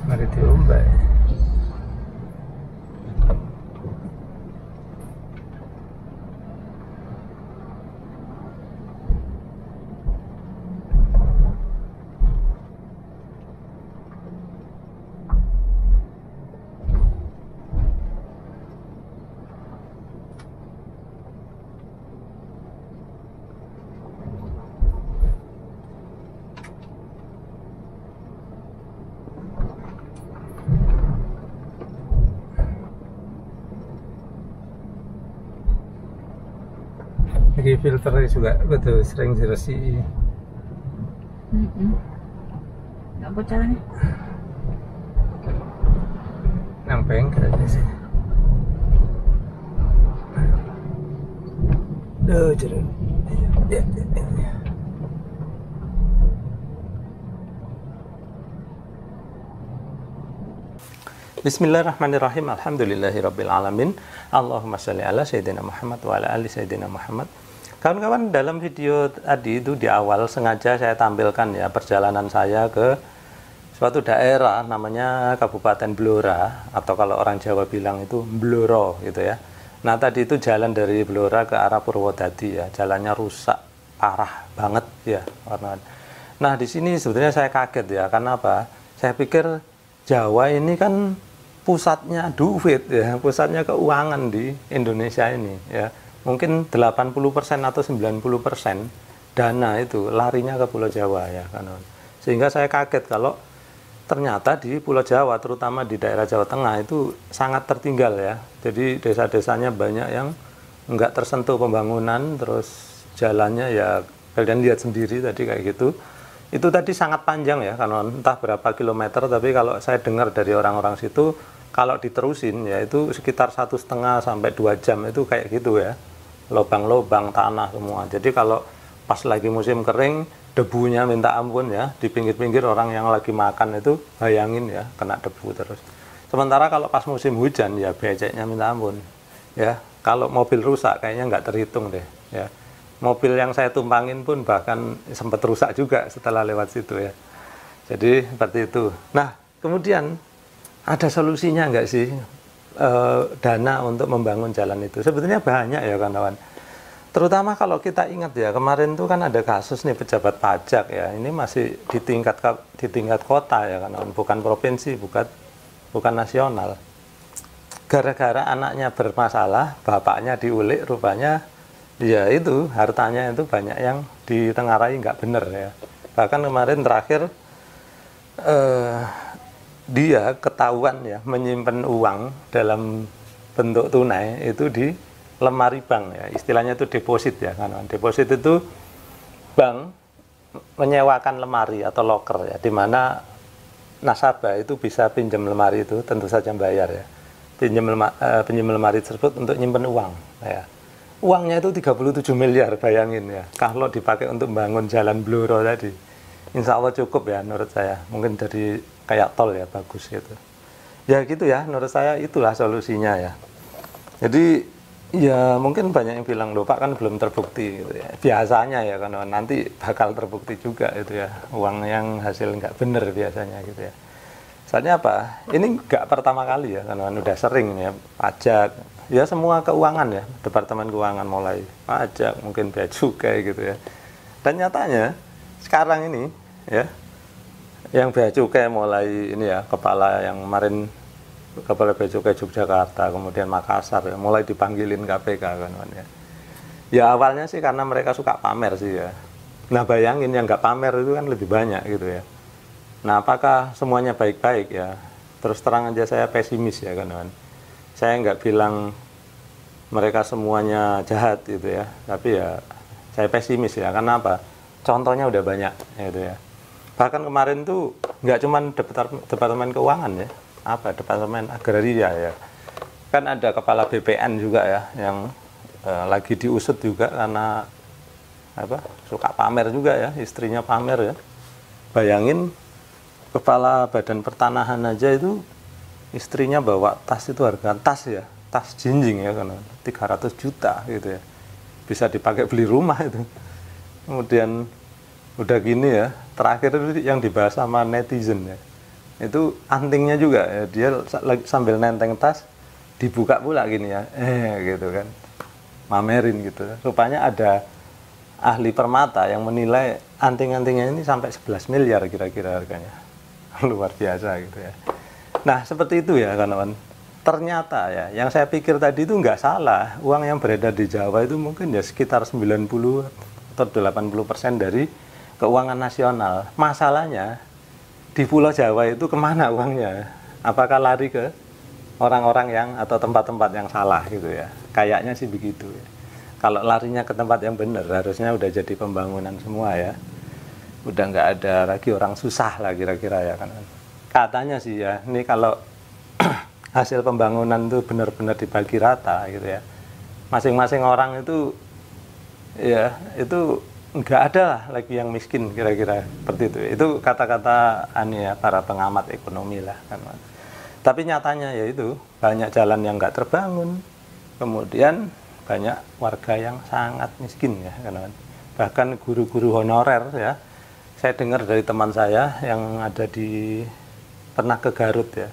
Mari diombai. Lagi filternya juga betul sering diresi. Apa caranya? Yang bengkel aja sih. Duh, jeruk. Ya. Bismillahirrahmanirrahim. Alhamdulillahirabbil alamin. Allahumma shalli ala sayyidina Muhammad wa ala ali sayyidina Muhammad. Kawan-kawan, dalam video tadi itu di awal sengaja saya tampilkan ya perjalanan saya ke suatu daerah namanya Kabupaten Blora, atau kalau orang Jawa bilang itu Bloro gitu ya. Nah, tadi itu jalan dari Blora ke arah Purwodadi ya, jalannya rusak parah banget ya. Nah, di sini sebetulnya saya kaget ya, karena apa? Saya pikir Jawa ini kan pusatnya duit ya, pusatnya keuangan di Indonesia ini ya. Mungkin 80% atau 90% dana itu larinya ke Pulau Jawa ya kan. Sehingga saya kaget kalau ternyata di Pulau Jawa, terutama di daerah Jawa Tengah itu sangat tertinggal ya. Jadi desa-desanya banyak yang enggak tersentuh pembangunan, terus jalannya ya kalian lihat sendiri tadi kayak gitu. Itu tadi sangat panjang ya, karena entah berapa kilometer, tapi kalau saya dengar dari orang-orang situ, kalau diterusin ya itu sekitar 1,5 sampai 2 jam itu kayak gitu ya. Lobang-lobang tanah semua. Jadi kalau pas lagi musim kering, debunya minta ampun ya. Di pinggir-pinggir orang yang lagi makan itu, bayangin ya, kena debu terus. Sementara kalau pas musim hujan ya beceknya minta ampun ya. Kalau mobil rusak kayaknya nggak terhitung deh ya. Mobil yang saya tumpangin pun bahkan sempat rusak juga setelah lewat situ ya. Jadi seperti itu. Nah, kemudian ada solusinya nggak sih dana untuk membangun jalan itu? Sebetulnya banyak ya kawan-kawan. Terutama kalau kita ingat ya, kemarin tuh kan ada kasus nih pejabat pajak ya. Ini masih di tingkat kota ya kawan-kawan, bukan provinsi, bukan nasional. Gara-gara anaknya bermasalah, bapaknya diulik, rupanya ya itu hartanya itu banyak yang ditengarai nggak bener ya. Bahkan kemarin terakhir dia ketahuan ya menyimpan uang dalam bentuk tunai itu di lemari bank ya, istilahnya itu deposit ya kan. Deposit itu bank menyewakan lemari atau loker ya, di mana nasabah itu bisa pinjam lemari itu, tentu saja bayar ya, pinjam lemari tersebut untuk nyimpan uang ya. Uangnya itu 37 miliar, bayangin ya, kalau dipakai untuk membangun jalan Bloro tadi, insya Allah cukup ya menurut saya. Mungkin dari kayak tol ya, bagus gitu ya. Gitu ya, menurut saya itulah solusinya ya. Jadi ya mungkin banyak yang bilang, loh Pak kan belum terbukti gitu ya. Biasanya ya kan nanti bakal terbukti juga itu ya, uang yang hasil nggak bener biasanya gitu ya. Soalnya apa, ini nggak pertama kali ya kan, udah sering ya pajak ya, semua keuangan ya, departemen keuangan, mulai pajak mungkin bea cukai gitu ya. Dan nyatanya sekarang ini ya, yang bea cukai mulai ini ya, kepala yang kemarin kepala bea cukai Yogyakarta, kemudian Makassar ya, mulai dipanggilin KPK kan ya. Ya awalnya sih karena mereka suka pamer sih ya. Nah bayangin yang nggak pamer itu kan lebih banyak gitu ya. Nah apakah semuanya baik-baik ya? Terus terang aja saya pesimis ya kan. Saya nggak bilang mereka semuanya jahat gitu ya, tapi ya saya pesimis ya. Karena apa? Contohnya udah banyak gitu ya. Bahkan kemarin tuh nggak cuma departemen keuangan ya, apa departemen agraria ya, kan ada kepala BPN juga ya yang lagi diusut juga karena apa, suka pamer juga ya, istrinya pamer ya. Bayangin kepala badan pertanahan aja itu istrinya bawa tas, itu harga tas ya, tas jinjing ya kan, 300 juta gitu ya, bisa dipakai beli rumah itu. Kemudian udah gini ya, terakhir itu yang dibahas sama netizen ya, itu antingnya juga ya, dia sambil nenteng tas dibuka pula gini ya, gitu kan, mamerin gitu. Rupanya ada ahli permata yang menilai anting-antingnya ini sampai 11 miliar kira-kira harganya. Luar biasa gitu ya. Nah seperti itu ya kawan-kawan. Ternyata ya yang saya pikir tadi itu nggak salah. Uang yang beredar di Jawa itu mungkin ya sekitar 90 atau 80% dari keuangan nasional. Masalahnya di Pulau Jawa itu kemana uangnya? Apakah lari ke orang-orang yang atau tempat-tempat yang salah gitu ya? Kayaknya sih begitu ya. Kalau larinya ke tempat yang benar, harusnya udah jadi pembangunan semua ya. Udah nggak ada lagi orang susah lah kira-kira ya kan. Katanya sih ya, ini kalau hasil pembangunan itu benar-benar dibagi rata gitu ya. Masing-masing orang itu ya itu nggak ada lah lagi yang miskin kira-kira seperti itu. Itu kata-kata ya para pengamat ekonomi lah kan. Tapi nyatanya ya itu banyak jalan yang nggak terbangun. Kemudian banyak warga yang sangat miskin ya kan. Bahkan guru-guru honorer ya. Saya dengar dari teman saya yang ada pernah ke Garut ya.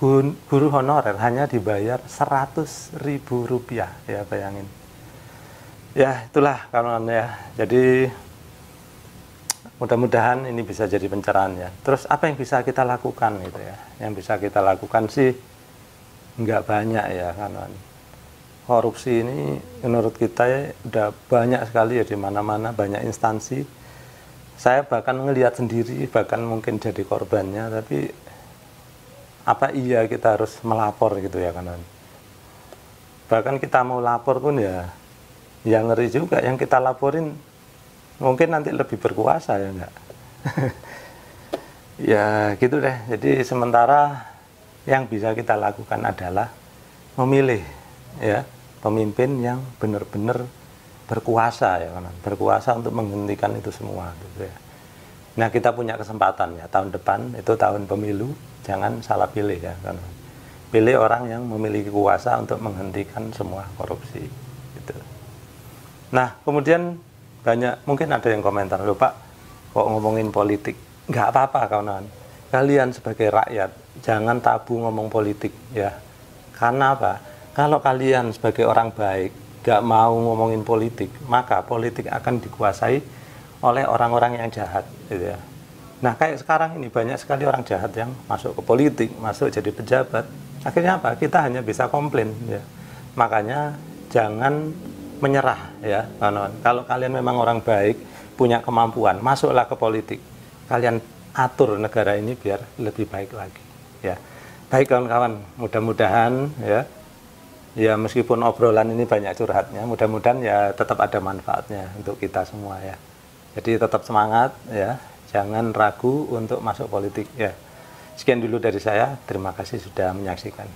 Guru honorer hanya dibayar Rp100.000 ya, bayangin. Ya itulah kawan ya. Jadi mudah-mudahan ini bisa jadi pencerahan ya. Terus apa yang bisa kita lakukan gitu ya? Yang bisa kita lakukan sih nggak banyak ya kawan. Korupsi ini menurut kita ya udah banyak sekali ya di mana-mana, banyak instansi. Saya bahkan ngelihat sendiri, bahkan mungkin jadi korbannya, tapi apa iya kita harus melapor gitu ya kawan. Bahkan kita mau lapor pun ya ngeri juga, yang kita laporin mungkin nanti lebih berkuasa ya enggak. Ya gitu deh. Jadi sementara yang bisa kita lakukan adalah memilih ya pemimpin yang benar-benar berkuasa ya kawan, berkuasa untuk menghentikan itu semua gitu ya. Nah kita punya kesempatan ya, tahun depan itu tahun pemilu, jangan salah pilih ya kawan. Pilih orang yang memiliki kuasa untuk menghentikan semua korupsi gitu. Nah kemudian banyak mungkin ada yang komentar, loh Pak kok ngomongin politik. Nggak apa-apa kawan-kawan, kalian sebagai rakyat jangan tabu ngomong politik ya. Karena apa? Kalau kalian sebagai orang baik gak mau ngomongin politik, maka politik akan dikuasai oleh orang-orang yang jahat gitu ya. Nah kayak sekarang ini banyak sekali orang jahat yang masuk ke politik, masuk jadi pejabat. Akhirnya apa? Kita hanya bisa komplain ya. Makanya jangan menyerah ya kawan-kawan. Kalau kalian memang orang baik, punya kemampuan, masuklah ke politik. Kalian atur negara ini biar lebih baik lagi ya. Baik kawan-kawan, mudah-mudahan ya meskipun obrolan ini banyak curhatnya, mudah-mudahan ya tetap ada manfaatnya untuk kita semua ya. Jadi tetap semangat ya, jangan ragu untuk masuk politik ya. Sekian dulu dari saya, terima kasih sudah menyaksikan.